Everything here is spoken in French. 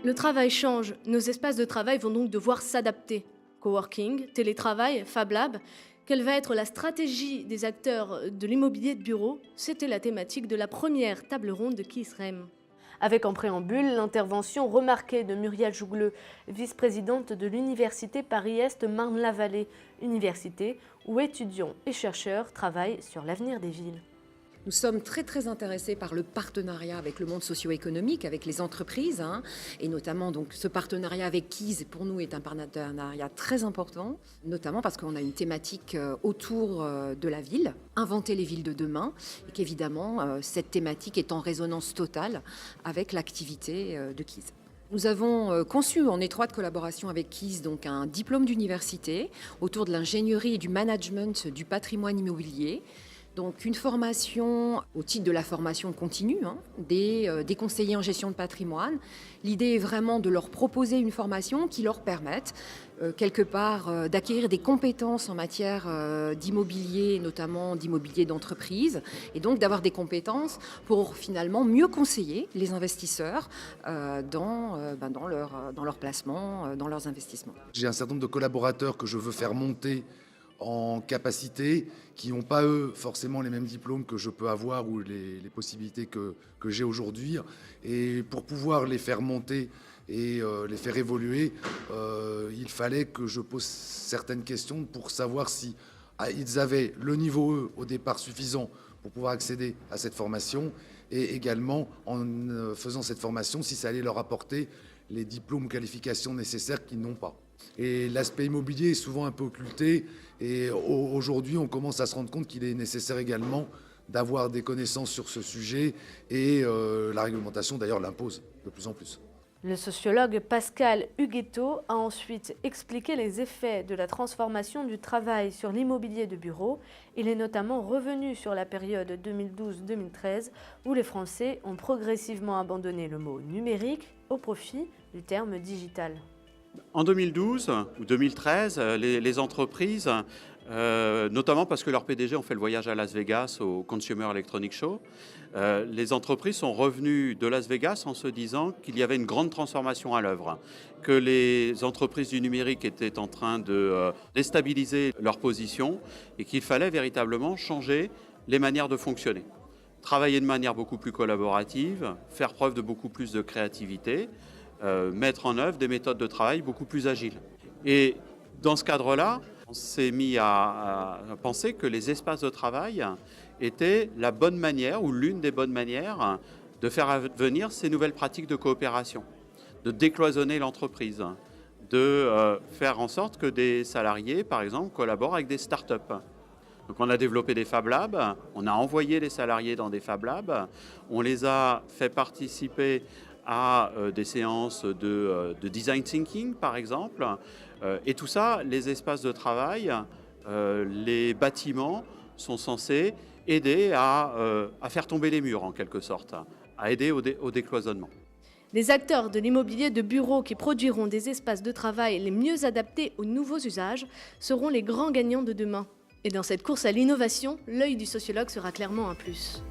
Le travail change, nos espaces de travail vont donc devoir s'adapter. Coworking, télétravail, Fab Lab, quelle va être la stratégie des acteurs de l'immobilier de bureau? C'était la thématique de la première table ronde de KISREM. Avec en préambule l'intervention remarquée de Muriel Jougleux, vice-présidente de l'Université Paris-Est Marne-la-Vallée, université où étudiants et chercheurs travaillent sur l'avenir des villes. Nous sommes très intéressés par le partenariat avec le monde socio-économique, avec les entreprises, et notamment donc ce partenariat avec KISE pour nous est un partenariat très important, notamment parce qu'on a une thématique autour de la ville, inventer les villes de demain, et qu'évidemment cette thématique est en résonance totale avec l'activité de KISE. Nous avons conçu en étroite collaboration avec KISE donc un diplôme d'université autour de l'ingénierie et du management du patrimoine immobilier. Donc une formation au titre de la formation continue des conseillers en gestion de patrimoine. L'idée est vraiment de leur proposer une formation qui leur permette quelque part d'acquérir des compétences en matière d'immobilier, notamment d'immobilier d'entreprise, et donc d'avoir des compétences pour finalement mieux conseiller les investisseurs dans leur placement, dans leurs investissements. J'ai un certain nombre de collaborateurs que je veux faire monter en capacité, qui n'ont pas eux forcément les mêmes diplômes que je peux avoir ou les possibilités que j'ai aujourd'hui. Et pour pouvoir les faire monter et les faire évoluer, il fallait que je pose certaines questions pour savoir si ils avaient le niveau eux au départ suffisant pour pouvoir accéder à cette formation, et également en faisant cette formation si ça allait leur apporter les diplômes ou qualifications nécessaires qu'ils n'ont pas. Et l'aspect immobilier est souvent un peu occulté, et aujourd'hui on commence à se rendre compte qu'il est nécessaire également d'avoir des connaissances sur ce sujet, et la réglementation d'ailleurs l'impose de plus en plus. Le sociologue Pascal Huguetto a ensuite expliqué les effets de la transformation du travail sur l'immobilier de bureau. Il est notamment revenu sur la période 2012-2013 où les Français ont progressivement abandonné le mot numérique au profit du terme digital. En 2012 ou 2013, les entreprises, notamment parce que leurs PDG ont fait le voyage à Las Vegas au Consumer Electronics Show, les entreprises sont revenues de Las Vegas en se disant qu'il y avait une grande transformation à l'œuvre, que les entreprises du numérique étaient en train de déstabiliser leur position et qu'il fallait véritablement changer les manières de fonctionner. Travailler de manière beaucoup plus collaborative, faire preuve de beaucoup plus de créativité, mettre en œuvre des méthodes de travail beaucoup plus agiles. Et dans ce cadre-là, on s'est mis à penser que les espaces de travail étaient la bonne manière ou l'une des bonnes manières de faire advenir ces nouvelles pratiques de coopération, de décloisonner l'entreprise, de faire en sorte que des salariés, par exemple, collaborent avec des startups. Donc on a développé des Fab Labs, on a envoyé les salariés dans des Fab Labs, on les a fait participer à des séances de design thinking, par exemple. Et tout ça, les espaces de travail, les bâtiments sont censés aider à faire tomber les murs, en quelque sorte, à aider au décloisonnement. Les acteurs de l'immobilier de bureau qui produiront des espaces de travail les mieux adaptés aux nouveaux usages seront les grands gagnants de demain. Et dans cette course à l'innovation, l'œil du sociologue sera clairement un plus.